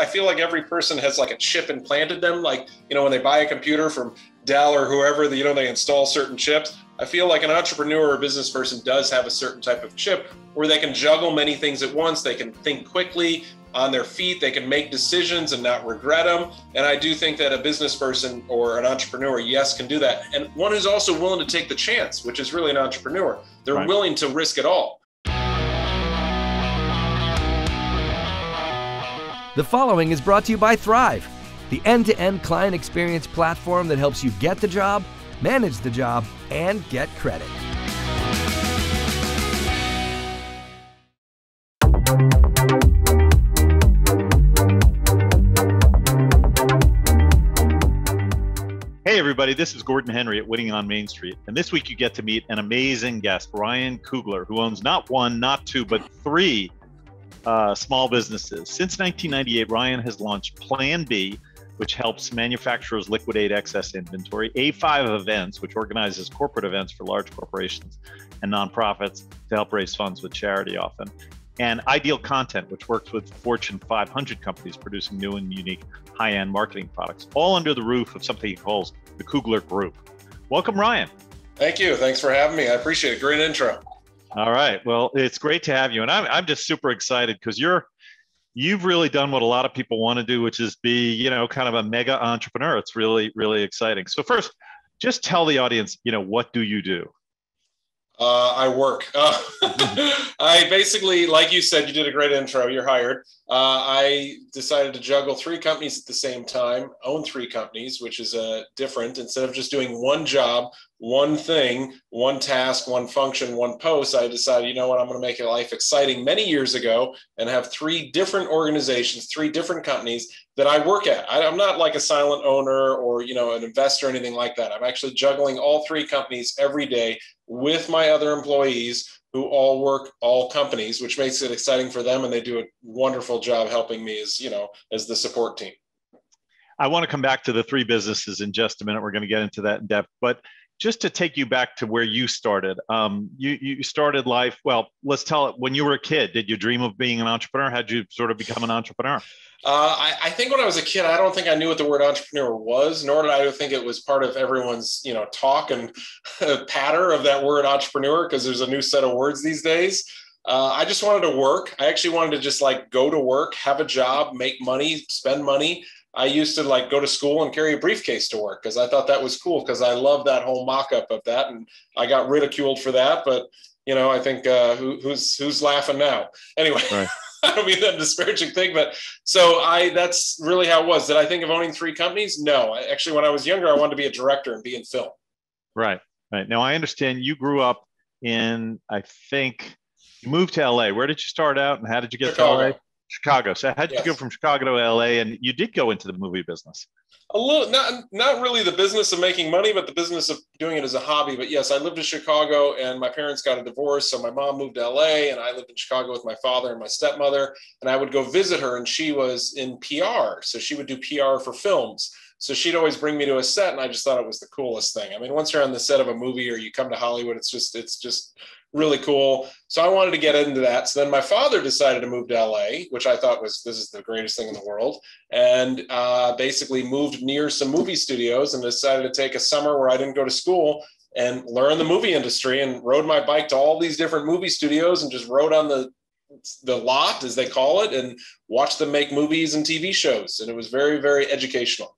I feel like every person has like a chip implanted them. Like, when they buy a computer from Dell or whoever, they install certain chips. I feel like an entrepreneur or business person does have a certain type of chip where they can juggle many things at once. They can think quickly on their feet. They can make decisions and not regret them. And I do think that a business person or an entrepreneur, yes, can do that. And one who's also willing to take the chance, which is really an entrepreneur. They're Right. willing to risk it all. The following is brought to you by Thryv, the end-to-end client experience platform that helps you get the job, manage the job, and get credit. Hey everybody, this is Gordon Henry at Winning on Main Street. And this week you get to meet an amazing guest, Ryan Kugler, who owns not one, not two, but three small businesses. Since 1998, Ryan has launched Plan B, which helps manufacturers liquidate excess inventory, A5 Events, which organizes corporate events for large corporations and nonprofits to help raise funds with charity often, and Ideal Content, which works with Fortune 500 companies producing new and unique high-end marketing products, all under the roof of something he calls the Kugler Group. Welcome, Ryan. Thank you. Thanks for having me. I appreciate it. Great intro. All right. Well, it's great to have you. And I'm just super excited because you've really done what a lot of people want to do, which is be, kind of a mega entrepreneur. It's really, really exciting. So first, just tell the audience, what do you do? I work. I basically, like you said, you did a great intro. You're hired. I decided to juggle three companies at the same time, own three companies, which is different. Instead of just doing one job, one thing, one task, one function, one post, I decided, you know what, I'm going to make life exciting many years ago and have three different organizations, three different companies that I work at. I'm not like a silent owner or, an investor or anything like that. I'm actually juggling all three companies every day with my other employees who all work all companies, which makes it exciting for them. And they do a wonderful job helping me as the support team. I want to come back to the three businesses in just a minute. We're going to get into that in depth, but just to take you back to where you started, you started life. Well, let's tell it. When you were a kid, did you dream of being an entrepreneur? How'd you sort of become an entrepreneur? I think when I was a kid, I don't think I knew what the word entrepreneur was, nor did I think it was part of everyone's, talk and patter of that word entrepreneur, because there's a new set of words these days. I just wanted to work. I actually wanted to just go to work, have a job, make money, spend money. I used to go to school and carry a briefcase to work because I thought that was cool, because I love that whole mock-up of that. And I got ridiculed for that. But, I think who's laughing now? Anyway. Right. I don't mean that disparaging thing, but that's really how it was. Did I think of owning three companies? No. Actually, when I was younger, I wanted to be a director and be in film. Right. Now, I understand you grew up in, I think, you moved to LA. Where did you start out and how did you get to LA? Chicago. So how did you go from Chicago to LA? And you did go into the movie business. A little, not really the business of making money, but the business of doing it as a hobby. But yes, I lived in Chicago and my parents got a divorce. So my mom moved to LA and I lived in Chicago with my father and my stepmother. And I would go visit her and she was in PR. So she would do PR for films. So she'd always bring me to a set and I just thought it was the coolest thing. I mean, once you're on the set of a movie or you come to Hollywood, it's just really cool. So I wanted to get into that. So then my father decided to move to LA, which I thought this is the greatest thing in the world. And basically moved near some movie studios and decided to take a summer where I didn't go to school and learn the movie industry and rode my bike to all these different movie studios and just rode on the lot, as they call it, and watched them make movies and TV shows. And it was very, very educational.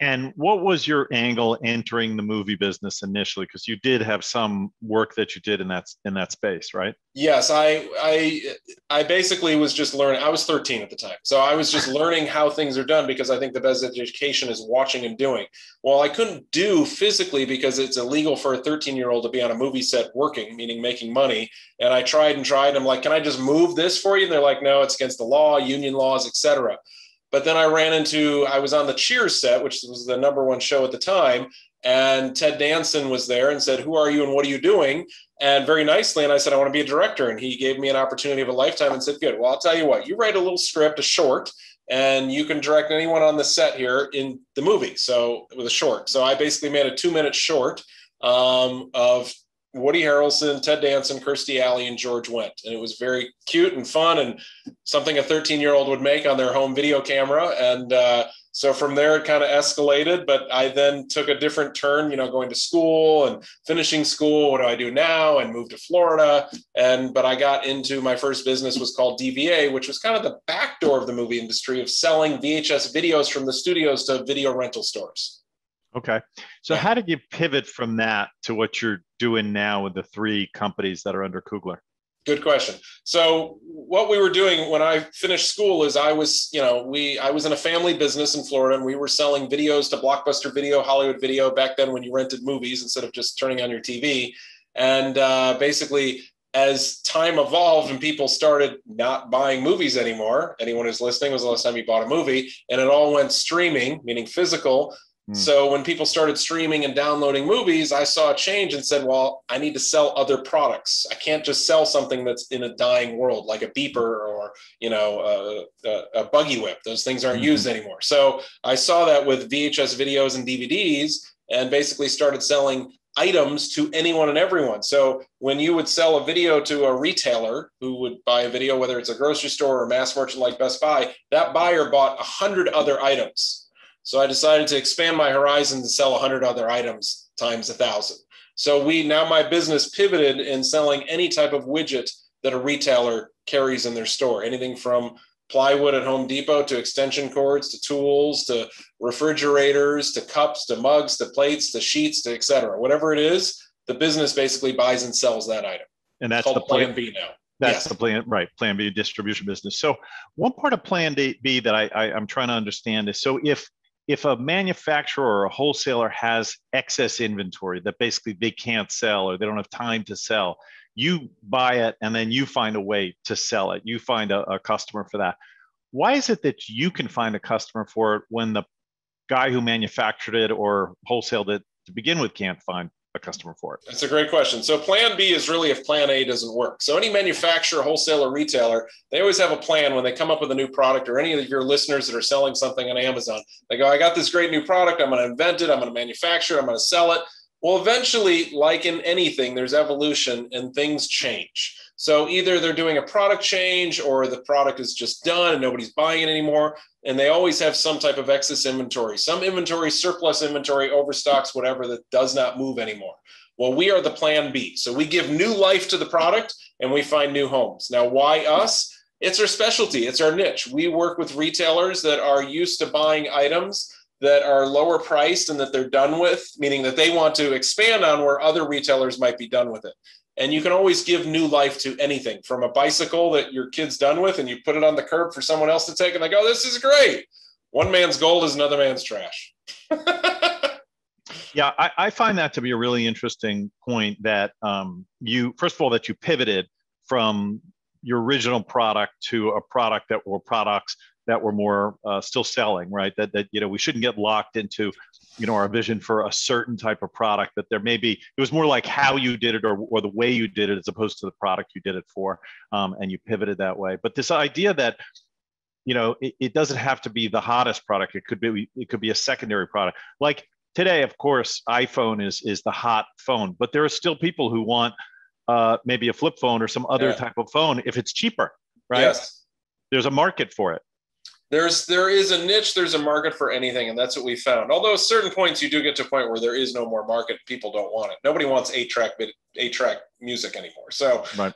And what was your angle entering the movie business initially? Because you did have some work that you did in that space, right? Yes, I basically was just learning. I was 13 at the time, so I was just learning how things are done because I think the best education is watching and doing. Well, I couldn't do physically because it's illegal for a 13-year-old to be on a movie set working, meaning making money. And I tried and tried. I'm like, can I just move this for you? And they're like, no, it's against the law, union laws, etc. But then I was on the Cheers set, which was the #1 show at the time. And Ted Danson was there and said, who are you and what are you doing? And very nicely. And I said, I want to be a director. And he gave me an opportunity of a lifetime and said, good, well, I'll tell you what, you write a little script, a short, and you can direct anyone on the set here in the movie. So with a short. So I basically made a 2-minute short of Woody Harrelson, Ted Danson, Kirstie Alley, and George Wendt. And it was very cute and fun and something a 13-year-old would make on their home video camera. And so from there, it kind of escalated. But I then took a different turn, going to school and finishing school. What do I do now? And moved to Florida. But I got into my first business was called DVA, which was kind of the backdoor of the movie industry of selling VHS videos from the studios to video rental stores. Okay. So how did you pivot from that to what you're doing now with the 3 companies that are under Kugler? Good question. So what we were doing when I finished school is I was in a family business in Florida, and we were selling videos to Blockbuster Video, Hollywood Video, back then when you rented movies instead of just turning on your TV. And basically, as time evolved and people started not buying movies anymore, anyone who's listening, was the last time you bought a movie, and it all went streaming, meaning physical. So when people started streaming and downloading movies, I saw a change and said, well, I need to sell other products. I can't just sell something that's in a dying world, like a beeper or, a buggy whip. Those things aren't used anymore. So I saw that with VHS videos and DVDs, and basically started selling items to anyone and everyone. So when you would sell a video to a retailer who would buy a video, whether it's a grocery store or a mass merchant like Best Buy, that buyer bought 100 other items. So I decided to expand my horizon to sell 100 other items times 1,000. So my business pivoted in selling any type of widget that a retailer carries in their store, anything from plywood at Home Depot to extension cords, to tools, to refrigerators, to cups, to mugs, to plates, to sheets, to et cetera. Whatever it is, the business basically buys and sells that item. And that's the Plan B now. That's the plan, right? Plan B, distribution business. So one part of Plan B that I'm trying to understand is, so if a manufacturer or a wholesaler has excess inventory that basically they can't sell or they don't have time to sell, you buy it and then you find a way to sell it. You find a customer for that. Why is it that you can find a customer for it when the guy who manufactured it or wholesaled it to begin with can't find a customer for it? That's a great question. So Plan B is really if Plan A doesn't work. So any manufacturer, wholesaler, retailer, they always have a plan when they come up with a new product, or any of your listeners that are selling something on Amazon. They go, I got this great new product. I'm going to invent it. I'm going to manufacture it. I'm going to sell it. Well, eventually, like in anything, there's evolution and things change. So either they're doing a product change or the product is just done and nobody's buying it anymore. And they always have some type of excess inventory, some inventory, surplus inventory, overstocks, whatever, that does not move anymore. Well, we are the Plan B. So we give new life to the product and we find new homes. Now, why us? It's our specialty. It's our niche. We work with retailers that are used to buying items that are lower priced and that they're done with, meaning that they want to expand on where other retailers might be done with it. And you can always give new life to anything, from a bicycle that your kid's done with and you put it on the curb for someone else to take and they go, this is great. One man's gold is another man's trash. Yeah, I find that to be a really interesting point, that first of all, that you pivoted from your original product to a product that were products that were more still selling, right? That we shouldn't get locked into, our vision for a certain type of product, that there may be, it was more like how you did it or the way you did it as opposed to the product you did it for, and you pivoted that way. But this idea that, it doesn't have to be the hottest product. It could be a secondary product. Like today, of course, iPhone is the hot phone, but there are still people who want maybe a flip phone or some other type of phone if it's cheaper, right? Yes. There's a market for it. There is a niche, there's a market for anything, and that's what we found. Although at certain points you do get to a point where there is no more market, people don't want it. Nobody wants 8-track music anymore. So, right.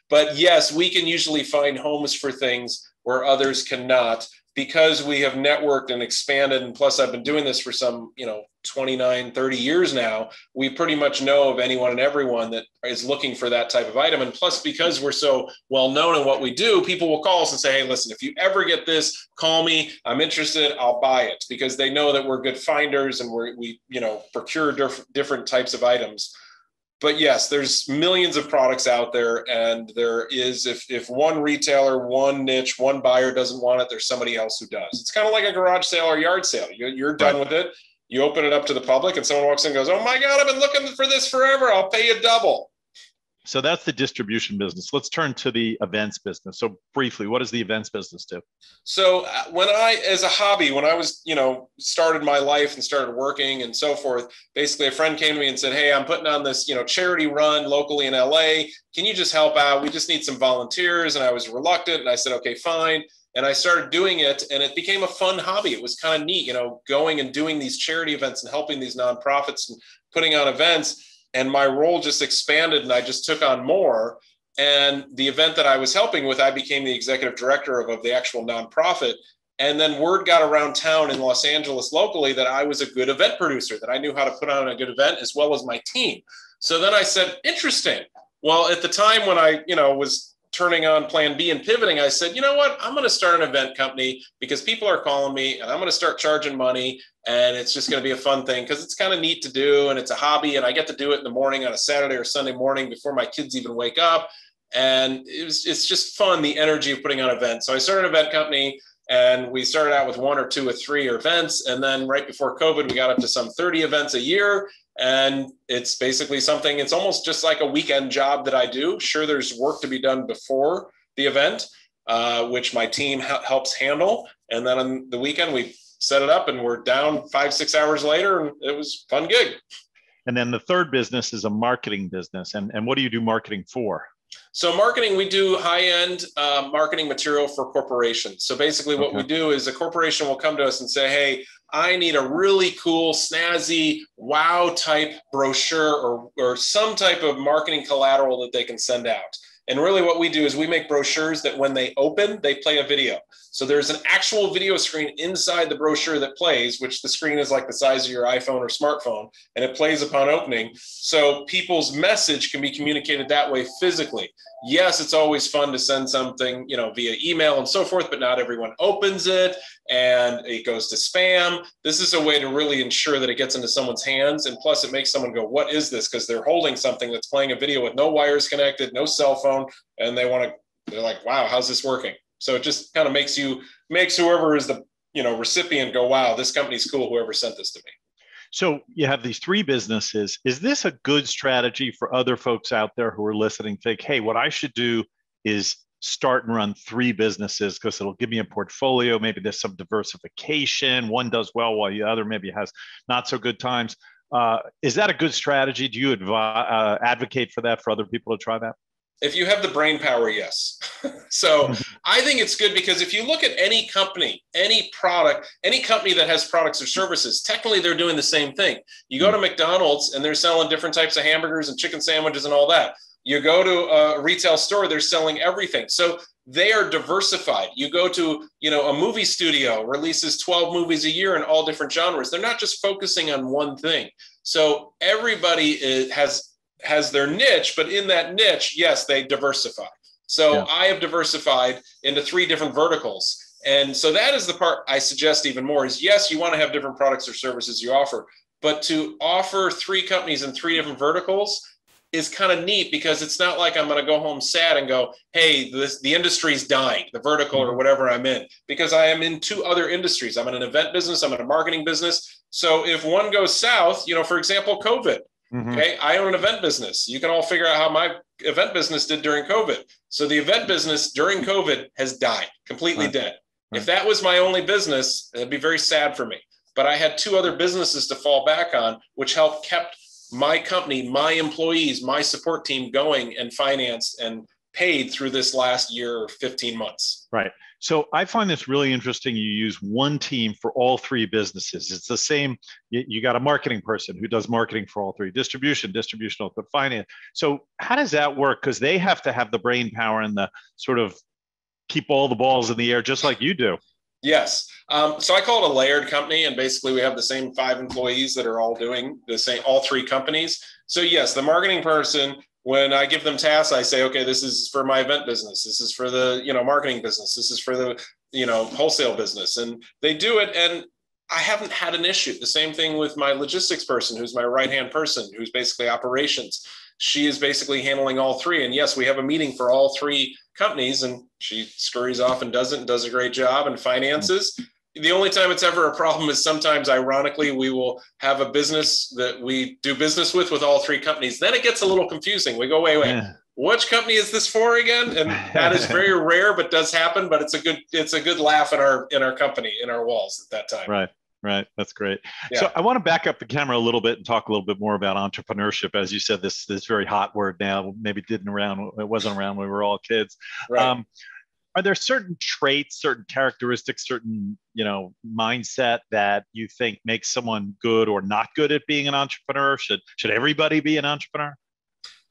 But yes, we can usually find homes for things where others cannot, because we have networked and expanded. And plus I've been doing this for some, 29, 30 years now. We pretty much know of anyone and everyone that is looking for that type of item. And plus, because we're so well known in what we do, people will call us and say, hey, listen, if you ever get this, call me. I'm interested. I'll buy it, because they know that we're good finders and we procure different types of items. But yes, there's millions of products out there, and there is, if one retailer, one niche, one buyer doesn't want it, there's somebody else who does. It's kind of like a garage sale or yard sale. You're done with it. You open it up to the public and someone walks in and goes, oh my God, I've been looking for this forever. I'll pay you double. So that's the distribution business. Let's turn to the events business. So briefly, what does the events business do? So as a hobby, when I was, started my life and started working and so forth, basically a friend came to me and said, hey, I'm putting on this, charity run locally in LA. Can you just help out? We just need some volunteers. And I was reluctant. And I said, okay, fine. And I started doing it, and it became a fun hobby. It was kind of neat, going and doing these charity events and helping these nonprofits and putting on events. And my role just expanded, and I just took on more. And the event that I was helping with, I became the executive director of the actual nonprofit. And then word got around town in Los Angeles locally that I was a good event producer, that I knew how to put on a good event as well as my team. So then I said, interesting. Well, at the time when I, was turning on plan B and pivoting, I said, you know what, I'm going to start an event company because people are calling me and I'm going to start charging money, and it's just going to be a fun thing because it's kind of neat to do and it's a hobby, and I get to do it in the morning on a Saturday or Sunday morning before my kids even wake up. And it's just fun, the energy of putting on events. So I started an event company, and we started out with 1 or 2 or 3 events. And then right before COVID, we got up to some 30 events a year. And it's basically something, it's almost just like a weekend job that I do. Sure, there's work to be done before the event, which my team helps handle. And then on the weekend, we set it up and we're down 5-6 hours later, and it was a fun gig. And then the third business is a marketing business. And what do you do marketing for? So marketing, we do high-end marketing material for corporations. So basically what we do is a corporation will come to us and say, hey, I need a really cool, snazzy, wow type brochure or some type of marketing collateral that they can send out. And really what we do is we make brochures that when they open, they play a video. So there's an actual video screen inside the brochure that plays, which the screen is like the size of your iPhone or smartphone, and it plays upon opening. So people's message can be communicated that way physically. Yes, it's always fun to send something, via email and so forth, but not everyone opens it and it goes to spam. This is a way to really ensure that it gets into someone's hands. And plus it makes someone go, what is this? Because they're holding something that's playing a video with no wires connected, no cell phone. And they're like, wow, how's this working? So it just kind of makes whoever is the, recipient go, wow, this company's cool, whoever sent this to me. So you have these 3 businesses. Is this a good strategy for other folks out there who are listening? Think, hey, what I should do is start and run 3 businesses because it'll give me a portfolio. Maybe there's some diversification. One does well while the other maybe has not so good times. Is that a good strategy? Do you advocate for that for other people to try that? If you have the brain power, yes. So I think it's good because if you look at any company, any product, any company that has products or services, technically they're doing the same thing. You go to McDonald's and they're selling different types of hamburgers and chicken sandwiches and all that. You go to a retail store, they're selling everything. So they are diversified. You go to, a movie studio releases 12 movies a year in all different genres. They're not just focusing on one thing. So everybody has their niche, but in that niche, yes, they diversify. So I have diversified into 3 different verticals. And so that is the part I suggest even more is, yes, you want to have different products or services you offer, but to offer 3 companies in 3 different verticals is kind of neat because it's not like I'm going to go home sad and go, hey, the industry's dying, the vertical or whatever I'm in, because I am in 2 other industries. I'm in an event business. I'm in a marketing business. So if one goes south, for example, COVID, okay, I own an event business. You can all figure out how my event business did during COVID. So the event business during COVID has died, completely dead. If that was my only business, it'd be very sad for me. But I had 2 other businesses to fall back on, which kept my company, my employees, my support team going and financed and paid through this last year or 15 months. Right. So I find this really interesting. You use one team for all 3 businesses. It's the same. You got a marketing person who does marketing for all 3, distribution, the finance. So how does that work? Because they have to have the brain power and the sort of keep all the balls in the air, just like you do. Yes. So I call it a layered company, and basically we have the same 5 employees that are all doing the same, all 3 companies. So yes, the marketing person, when I give them tasks, I say, okay, this is for my event business. This is for the, marketing business. This is for the, wholesale business. And they do it. And I haven't had an issue. The same thing with my logistics person, who's my right-hand person, who's basically operations. She is basically handling all 3. And yes, we have a meeting for all 3 companies, and she scurries off and does it and does a great job, and finances. The only time it's ever a problem is sometimes, ironically, we will have a business that we do business with all three companies. Then it gets a little confusing. We go, wait, Yeah. which company is this for again? And that is very rare, but does happen. But it's a good laugh in our company, in our walls at that time. Right. That's great. Yeah. So I want to back up the camera a little bit and talk a little bit more about entrepreneurship. As you said, this very hot word now, maybe it wasn't around when we were all kids. Right. Are there certain traits, certain characteristics, certain, mindset that you think makes someone good or not good at being an entrepreneur? Should everybody be an entrepreneur?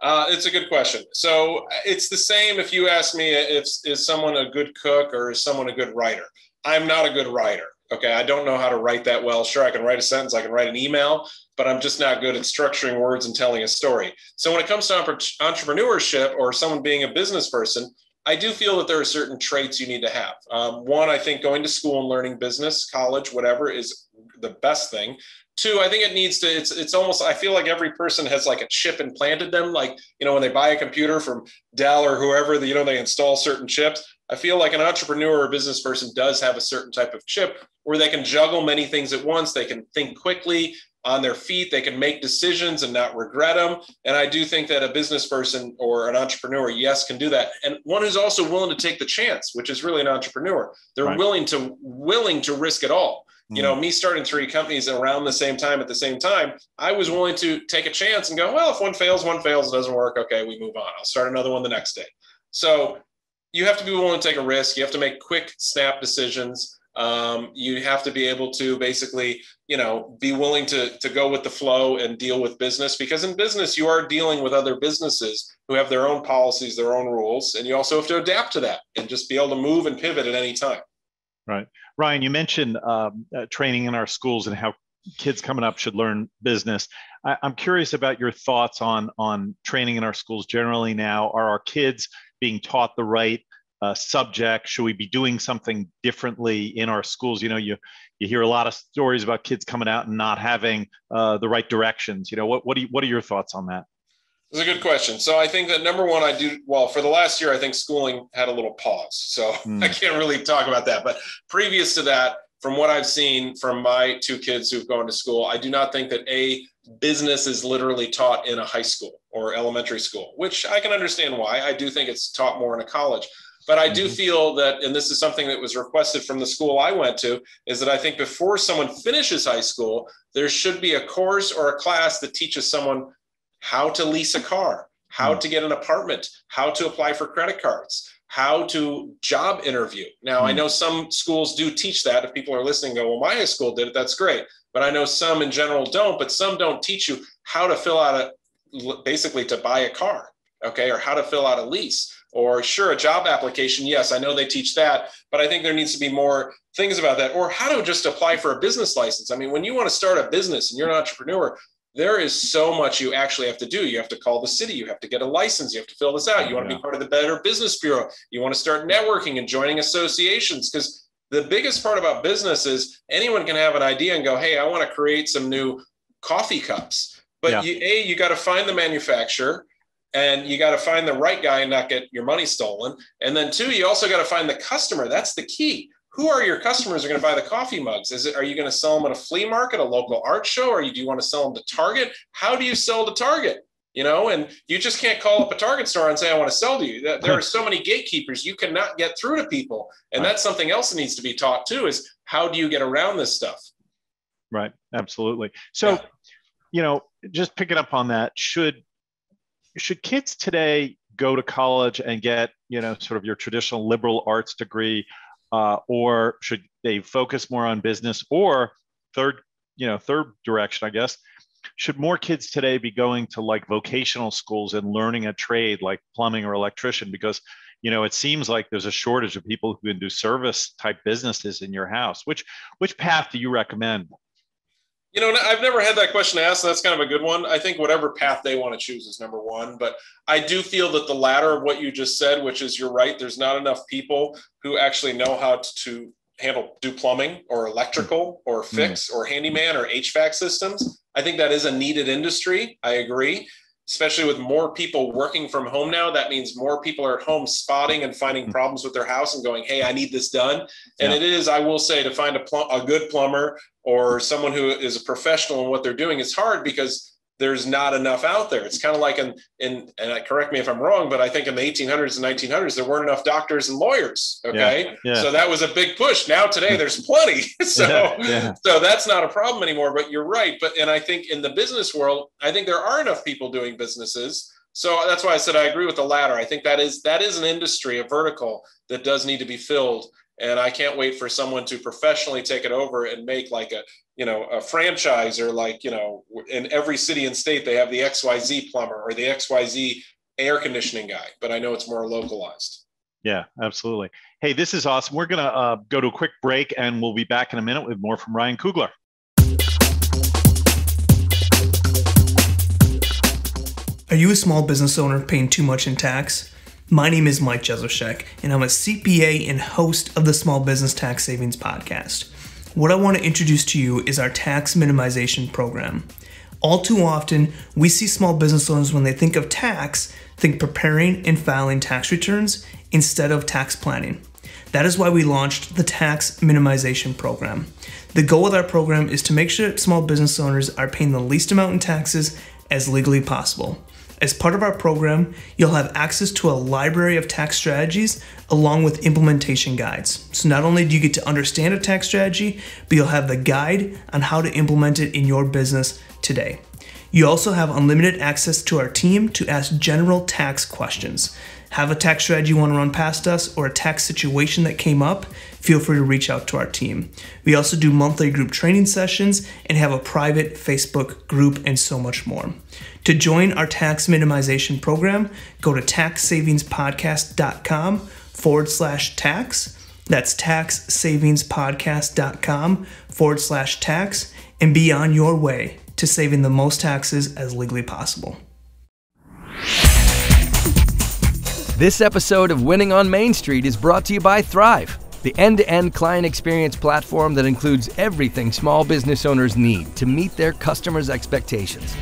It's a good question. So it's the same if you ask me is someone a good cook or is someone a good writer? I'm not a good writer. Okay. I don't know how to write that well. Sure, I can write a sentence, I can write an email, but I'm just not good at structuring words and telling a story. So when it comes to entrepreneurship or someone being a business person, I do feel that there are certain traits you need to have. One, I think going to school and learning business, college, whatever, is the best thing. Two, I think it needs to, it's almost, I feel like every person has like a chip implanted them. Like, when they buy a computer from Dell or whoever, they install certain chips. I feel like an entrepreneur or a business person does have a certain type of chip where they can juggle many things at once. They can think quickly, on their feet. They can make decisions and not regret them. And I do think that a business person or an entrepreneur, yes, can do that. And one who's also willing to take the chance, which is really an entrepreneur. They're Right. willing to risk it all. Me starting three companies around the same time at the same time, I was willing to take a chance and go, well, if one fails, it doesn't work. Okay, we move on. I'll start another one the next day. So you have to be willing to take a risk. You have to make quick, snap decisions. You have to be able to basically, be willing to go with the flow and deal with business, because in business, you are dealing with other businesses who have their own policies, their own rules, and you also have to adapt to that and just be able to move and pivot at any time. Right. Ryan, you mentioned training in our schools and how kids coming up should learn business. I'm curious about your thoughts on training in our schools generally now. Are our kids being taught the right subject? Should we be doing something differently in our schools? You hear a lot of stories about kids coming out and not having the right directions. What are your thoughts on that? It's a good question. So I think that number one, for the last year, I think schooling had a little pause. So I can't really talk about that. But previous to that, from what I've seen from my two kids who've gone to school, I do not think that business is literally taught in a high school or elementary school, which I can understand why. I do think it's taught more in a college. But I do feel that, and this is something that was requested from the school I went to, is that I think before someone finishes high school, there should be a course or a class that teaches someone how to lease a car, how to get an apartment, how to apply for credit cards, how to job interview. Now, I know some schools do teach that. If people are listening, go, well, my high school did it, that's great. But I know some in general don't, but some don't teach you how to fill out basically to buy a car, okay, or how to fill out a lease. Or sure, a job application, yes, I know they teach that, but I think there needs to be more things about that. Or how to just apply for a business license. I mean, when you want to start a business and you're an entrepreneur, there is so much you actually have to do. You have to call the city, you have to get a license, you have to fill this out. You want to be part of the Better Business Bureau. You want to start networking and joining associations, because the biggest part about business is anyone can have an idea and go, hey, I want to create some new coffee cups. But you got to find the manufacturer. And you got to find the right guy and not get your money stolen. And then two, you also got to find the customer. That's the key. Who are your customers who are going to buy the coffee mugs? Are you going to sell them at a flea market, a local art show? Or do you want to sell them to Target? How do you sell to Target? And you just can't call up a Target store and say, I want to sell to you. There are so many gatekeepers. You cannot get through to people. And that's something else that needs to be taught too, is how do you get around this stuff? Right. Absolutely. So, just picking up on that, should kids today go to college and get, sort of your traditional liberal arts degree, or should they focus more on business? Or third direction, I guess, should more kids today be going to like vocational schools and learning a trade like plumbing or electrician? Because, it seems like there's a shortage of people who can do service type businesses in your house. Which path do you recommend? I've never had that question asked. So that's kind of a good one. I think whatever path they want to choose is number one. But I do feel that the latter of what you just said, which is you're right, there's not enough people who actually know how to do plumbing or electrical or fix or handyman or HVAC systems. I think that is a needed industry. I agree. especially with more people working from home now. That means more people are at home spotting and finding problems with their house and going, hey, I need this done. And it is, I will say, to find a good plumber or someone who is a professional in what they're doing, it's hard because there's not enough out there. It's kind of like and correct me if I'm wrong, but I think in the 1800s and 1900s, there weren't enough doctors and lawyers. Okay. Yeah. So that was a big push. Now today there's plenty. So that's not a problem anymore, but you're right. And I think in the business world, I think there are enough people doing businesses. So that's why I said I agree with the latter. I think that is an industry, a vertical that does need to be filled. And I can't wait for someone to professionally take it over and make like a franchise, or like, in every city and state, they have the XYZ plumber or the XYZ air conditioning guy, but I know it's more localized. Yeah, absolutely. Hey, this is awesome. We're going to go to a quick break, and we'll be back in a minute with more from Ryan Kugler. Are you a small business owner paying too much in tax? My name is Mike Jezoshek, and I'm a CPA and host of the Small Business Tax Savings Podcast. What I want to introduce to you is our tax minimization program. All too often, we see small business owners, when they think of tax, think preparing and filing tax returns instead of tax planning. That is why we launched the tax minimization program. The goal of our program is to make sure small business owners are paying the least amount in taxes as legally possible. As part of our program, you'll have access to a library of tax strategies along with implementation guides. So not only do you get to understand a tax strategy, but you'll have the guide on how to implement it in your business today. You also have unlimited access to our team to ask general tax questions. Have a tax strategy you want to run past us, or a tax situation that came up, feel free to reach out to our team. We also do monthly group training sessions and have a private Facebook group, and so much more. To join our tax minimization program, go to taxsavingspodcast.com/tax. That's taxsavingspodcast.com/tax, and be on your way to saving the most taxes as legally possible. This episode of Winning on Main Street is brought to you by Thryv, the end-to-end client experience platform that includes everything small business owners need to meet their customers' expectations.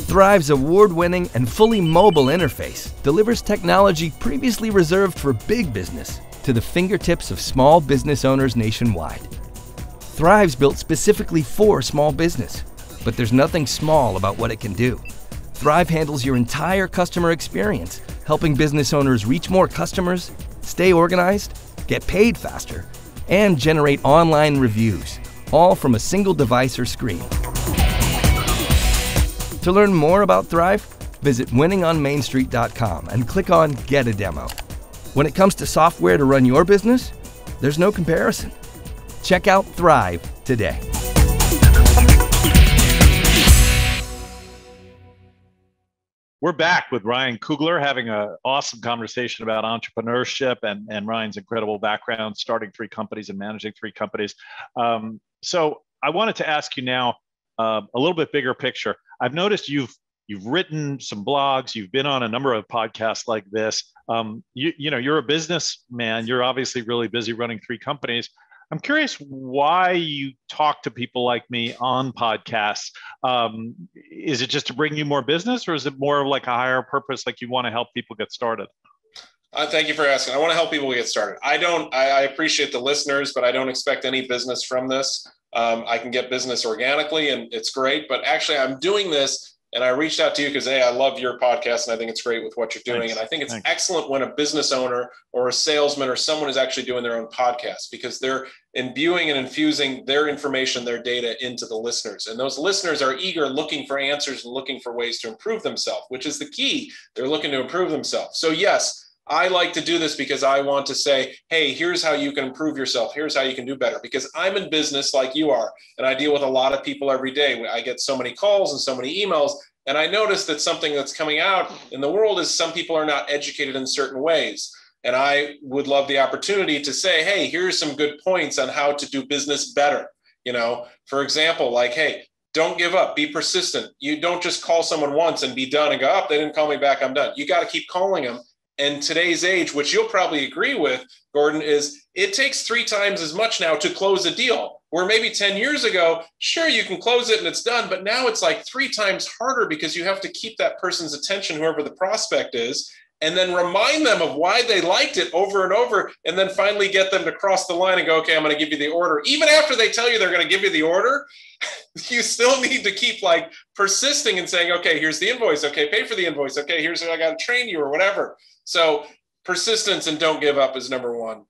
Thryv's award-winning and fully mobile interface delivers technology previously reserved for big business to the fingertips of small business owners nationwide. Thryv's built specifically for small business, but there's nothing small about what it can do. Thryv handles your entire customer experience, helping business owners reach more customers, stay organized, get paid faster, and generate online reviews, all from a single device or screen. To learn more about Thryv, visit winningonmainstreet.com and click on Get a Demo. When it comes to software to run your business, there's no comparison. Check out Thryv today. We're back with Ryan Kugler, having an awesome conversation about entrepreneurship and Ryan's incredible background, starting 3 companies and managing 3 companies. So I wanted to ask you now a little bit bigger picture. I've noticed you've written some blogs, you've been on a number of podcasts like this. You're a businessman. You're obviously really busy running 3 companies. I'm curious why you talk to people like me on podcasts. Is it just to bring you more business, or is it more like a higher purpose, like you want to help people get started? Thank you for asking. I want to help people get started. I appreciate the listeners, but I don't expect any business from this. I can get business organically, and it's great. But actually, I'm doing this, and I reached out to you because, hey, I love your podcast, and I think it's great with what you're doing. Thanks. And I think it's excellent when a business owner or a salesman or someone is actually doing their own podcast, because they're imbuing and infusing their information, their data into the listeners. And those listeners are eager, looking for answers and looking for ways to improve themselves, which is the key. They're looking to improve themselves. So yes, I like to do this because I want to say, hey, here's how you can improve yourself. Here's how you can do better, because I'm in business like you are. And I deal with a lot of people every day. I get so many calls and so many emails. And I notice that something that's coming out in the world is some people are not educated in certain ways. And I would love the opportunity to say, hey, here's some good points on how to do business better. For example, like, hey, don't give up, be persistent. You don't just call someone once and be done and go, oh, they didn't call me back, I'm done. You got to keep calling them in today's age, which you'll probably agree with, Gordon, is it takes 3 times as much now to close a deal. Where maybe 10 years ago, sure, you can close it and it's done, but now it's like 3 times harder because you have to keep that person's attention, whoever the prospect is, and then remind them of why they liked it over and over, and then finally get them to cross the line and go, okay, I'm going to give you the order. Even after they tell you they're going to give you the order, you still need to keep like persisting and saying, okay, here's the invoice. Okay, pay for the invoice. Okay, here's how I got to train you or whatever. So persistence and don't give up is number 1.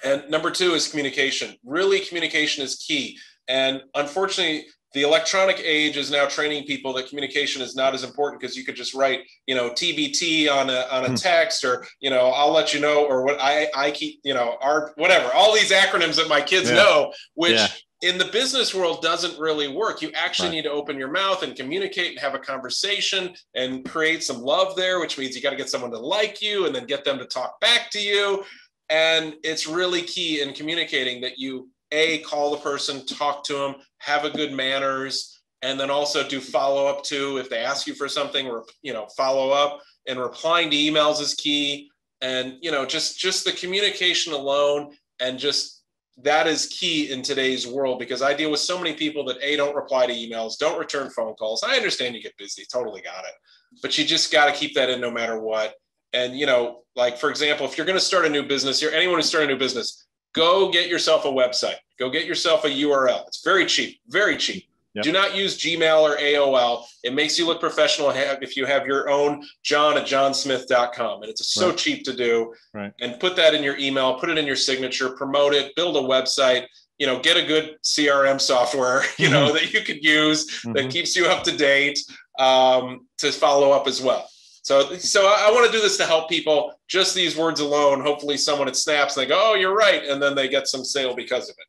And number 2 is communication. Really, communication is key. And unfortunately, the electronic age is now training people that communication is not as important, because you could just write, TBT on a text, or, I'll let you know, or what I keep, our whatever, all these acronyms that my kids know, which in the business world doesn't really work. You actually need to open your mouth and communicate and have a conversation and create some love there, which means you got to get someone to like you and then get them to talk back to you. And it's really key in communicating that you, call the person, talk to them, have a good manners, and then also do follow up too. If they ask you for something, or, follow up, and replying to emails is key. And, just the communication alone, and just that is key in today's world, because I deal with so many people that don't reply to emails, don't return phone calls. I understand you get busy, totally got it. But you just got to keep that in no matter what. And, like, for example, if you're going to start a new business, anyone who's starting a new business, go get yourself a website. Go get yourself a URL. It's very cheap, very cheap. Yep. Do not use Gmail or AOL. It makes you look professional if you have your own john@johnsmith.com. And it's so cheap to do. Right. And put that in your email, put it in your signature, promote it, build a website, get a good CRM software, that you could use that keeps you up to date, to follow up as well. So I want to do this to help people. Just these words alone, hopefully someone, it snaps and they go, oh, you're right. And then they get some sale because of it.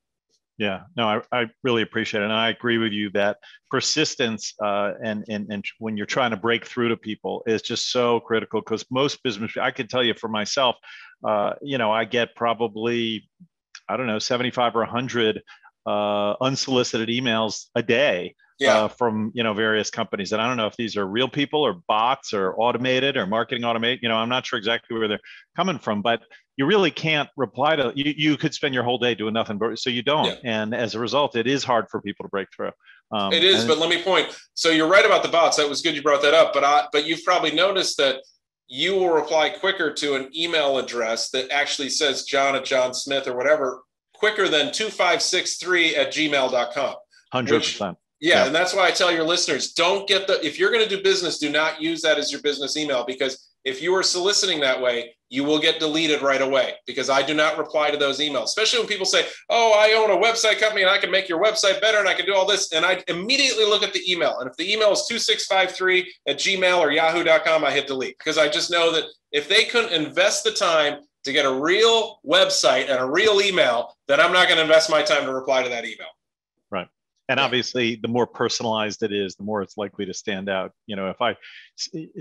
Yeah, no, I really appreciate it. And I agree with you that persistence and when you're trying to break through to people is just so critical, because most business, I can tell you for myself, I get probably, 75 or 100 unsolicited emails a day. From various companies, and I don't know if these are real people or bots or automated or marketing automated. I'm not sure exactly where they're coming from, but you really can't reply to. You could spend your whole day doing nothing, but so you don't, and as a result, it is hard for people to break through. It is, but let me point. So you're right about the bots. That was good you brought that up. But you've probably noticed that you will reply quicker to an email address that actually says John@johnsmith or whatever, quicker than 2563@gmail.com. 100%. Yeah, and that's why I tell your listeners, if you're going to do business, do not use that as your business email, because if you are soliciting that way, you will get deleted right away, because I do not reply to those emails, especially when people say, oh, I own a website company and I can make your website better and I can do all this. And I immediately look at the email. And if the email is 2653@gmail or yahoo.com, I hit delete, because I just know that if they couldn't invest the time to get a real website and a real email, then I'm not going to invest my time to reply to that email. Right. And obviously, the more personalized it is, the more it's likely to stand out. If I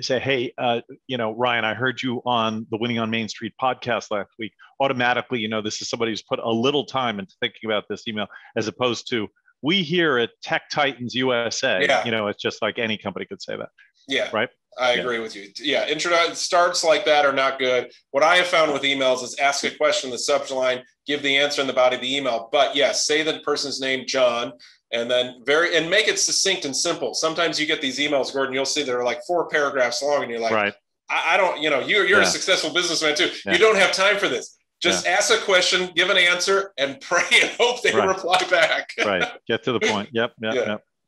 say, hey, Ryan, I heard you on the Winning on Main Street podcast last week, automatically, this is somebody who's put a little time into thinking about this email, as opposed to, we here at Tech Titans USA, it's just like any company could say that. Yeah. Right. I agree with you. Yeah. Starts like that are not good. What I have found with emails is ask a question in the subject line, give the answer in the body of the email. But yes, say the person's name, John, and then make it succinct and simple. Sometimes you get these emails, Gordon, you'll see they're like 4 paragraphs long, and you're like, right. I don't, you're a successful businessman too. Yeah. You don't have time for this. Just ask a question, give an answer, and pray and hope they reply back. Right. Get to the point. Yep.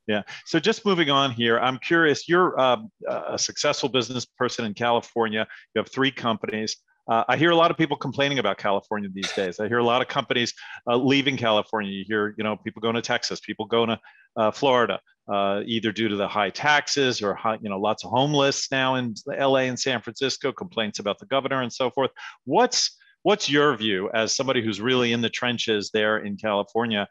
Yeah. So just moving on here, I'm curious, you're a successful business person in California. You have 3 companies. I hear a lot of people complaining about California these days. I hear a lot of companies leaving California. You hear, people going to Texas, people going to Florida, either due to the high taxes or lots of homeless now in LA and San Francisco, complaints about the governor and so forth. What's your view as somebody who's really in the trenches there in California?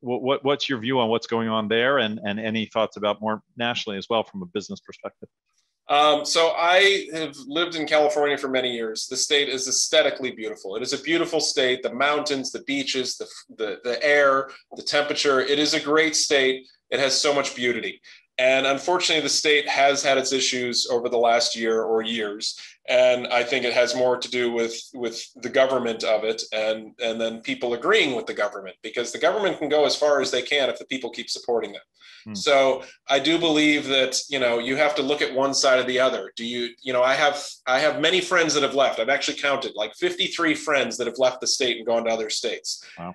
What's your view on what's going on there, and any thoughts about more nationally as well from a business perspective? So I have lived in California for many years. The state is aesthetically beautiful. It is a beautiful state. The mountains, the beaches, the air, the temperature. It is a great state. It has so much beauty. And unfortunately, the state has had its issues over the last year or years. And I think it has more to do with the government of it, and then people agreeing with the government, because the government can go as far as they can if the people keep supporting them. So I do believe that, you have to look at one side or the other. I have many friends that have left. I've actually counted like 53 friends that have left the state and gone to other states. Wow.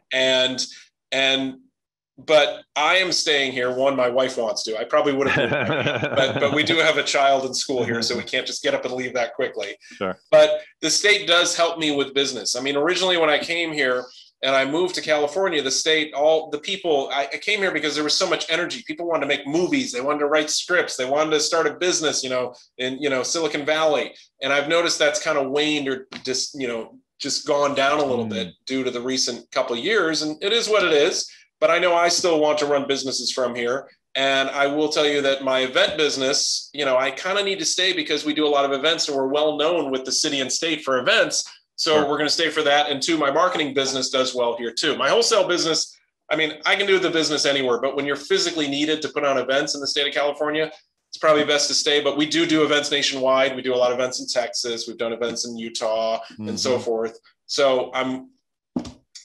But I am staying here. One, my wife wants to. I probably would have moved, but we do have a child in school here, so we can't just get up and leave that quickly. Sure. But the state does help me with business. I mean, originally when I came here and I moved to California, the state, all the people, I came here because there was so much energy. People wanted to make movies. They wanted to write scripts. They wanted to start a business, in Silicon Valley. And I've noticed that's kind of waned or just gone down a little bit due to the recent couple of years. And it is what it is. But I know I still want to run businesses from here. And I will tell you that my event business, I kind of need to stay because we do a lot of events and we're well known with the city and state for events. So We're going to stay for that. And two, my marketing business does well here too. My wholesale business, I mean, I can do the business anywhere, but when you're physically needed to put on events in the state of California, it's probably best to stay. But we do events nationwide. We do a lot of events in Texas. We've done events in Utah and so forth. So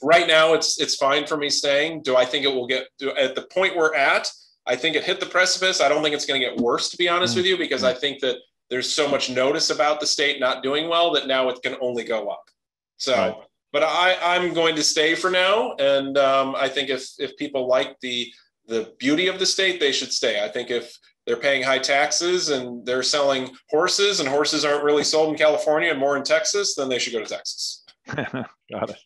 right now, it's fine for me staying. Do I think it will get at the point we're at? I think it hit the precipice. I don't think it's going to get worse, to be honest with you, because I think that there's so much notice about the state not doing well that now it can only go up. So, But I'm going to stay for now. And I think if people like the beauty of the state, they should stay. I think if they're paying high taxes and they're selling horses and horses aren't really sold in California and more in Texas, then they should go to Texas. Got it.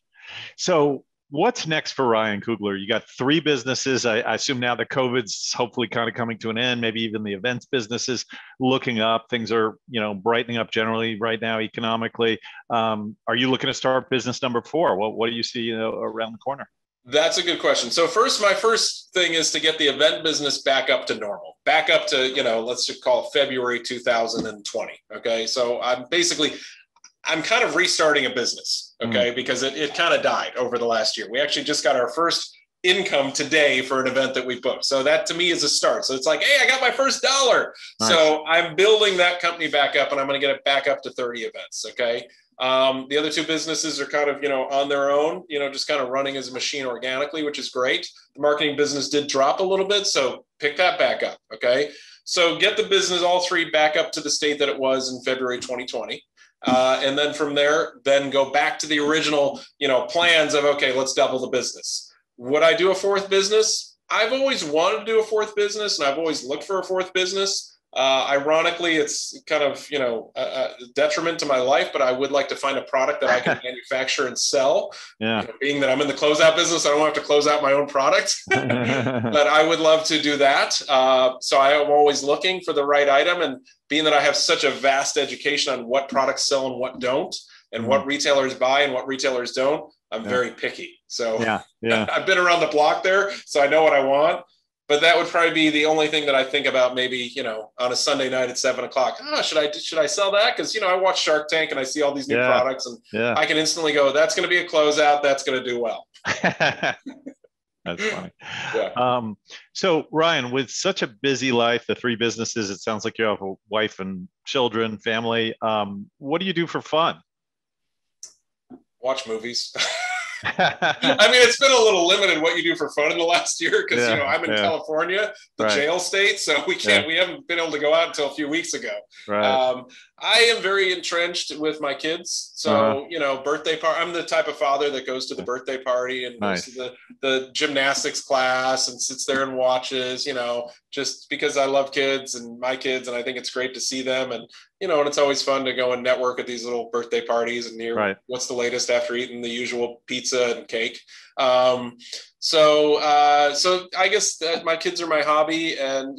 So what's next for Ryan Kugler? You got 3 businesses. I assume now that COVID's hopefully kind of coming to an end, maybe even the events business is looking up. Things are, brightening up generally right now economically. Are you looking to start business number 4? What do you see around the corner? That's a good question. So my first thing is to get the event business back up to normal, back up to, let's just call it February 2020. Okay. So I'm kind of restarting a business, okay, because it kind of died over the last year. We actually just got our first income today for an event that we booked. So that to me is a start. So it's like, hey, I got my first dollar. Nice. So I'm building that company back up and I'm going to get it back up to 30 events, okay? The other 2 businesses are kind of, on their own, just kind of running as a machine organically, which is great. The marketing business did drop a little bit, so pick that back up, okay? So get the business, all 3, back up to the state that it was in February 2020. And then from there, then go back to the original, plans of, okay, let's double the business. Would I do a 4th business? I've always wanted to do a 4th business and I've always looked for a 4th business. Ironically, it's kind of, a detriment to my life, but I would like to find a product that I can manufacture and sell. Yeah. Being that I'm in the closeout business, I don't have to close out my own product, but I would love to do that. So I am always looking for the right item, and being that I have such a vast education on what products sell and what don't, and what retailers buy and what retailers don't, I'm very picky. So I've been around the block there, so I know what I want. But that would probably be the only thing that I think about, maybe, on a Sunday night at 7:00. Should I sell that? Because, I watch Shark Tank and I see all these new products and I can instantly go, that's going to be a closeout. That's going to do well. That's funny. Yeah. So Ryan, with such a busy life, the 3 businesses, it sounds like you have a wife and children, family. What do you do for fun? Watch movies. I mean, it's been a little limited what you do for fun in the last year because, I'm in California, the jail state, so we haven't been able to go out until a few weeks ago. Right. I am very entrenched with my kids. So, birthday party, I'm the type of father that goes to the birthday party and goes to the gymnastics class and sits there and watches, just because I love kids and my kids, and I think it's great to see them. And, and it's always fun to go and network at these little birthday parties and hear what's the latest after eating the usual pizza and cake. So I guess that my kids are my hobby, and,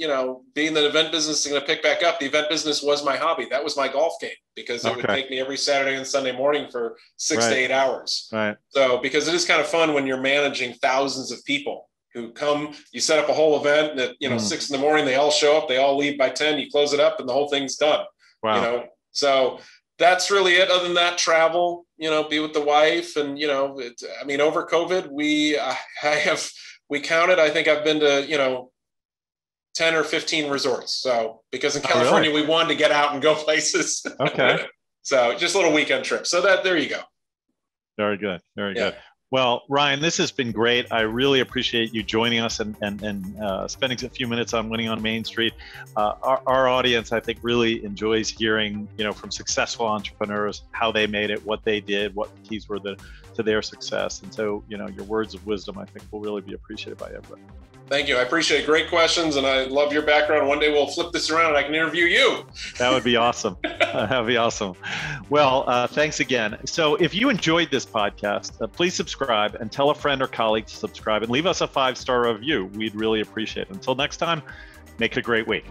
being the event business is going to pick back up. The event business was my hobby. That was my golf game, because it would take me every Saturday and Sunday morning for 6 to 8 hours. Right. So, because it is kind of fun when you're managing thousands of people who come, you set up a whole event at, 6 a.m, they all show up, they all leave by 10, you close it up and the whole thing's done. Wow. So that's really it. Other than that, travel, be with the wife. And, over COVID, we counted, I think I've been to, 10 or 15 resorts. So, because in California, we wanted to get out and go places. Okay. So just a little weekend trip. So there you go. Very good. Very good. Well, Ryan, this has been great. I really appreciate you joining us and spending a few minutes on Winning on Main Street. Our audience, I think, really enjoys hearing, from successful entrepreneurs, how they made it, what they did, what the keys were to their success. And so, your words of wisdom, I think, will really be appreciated by everybody. Thank you. I appreciate great questions, and I love your background. One day we'll flip this around and I can interview you. That would be awesome. That would be awesome. Well, thanks again. So if you enjoyed this podcast, please subscribe and tell a friend or colleague to subscribe and leave us a 5-star review. We'd really appreciate it. Until next time, make it a great week.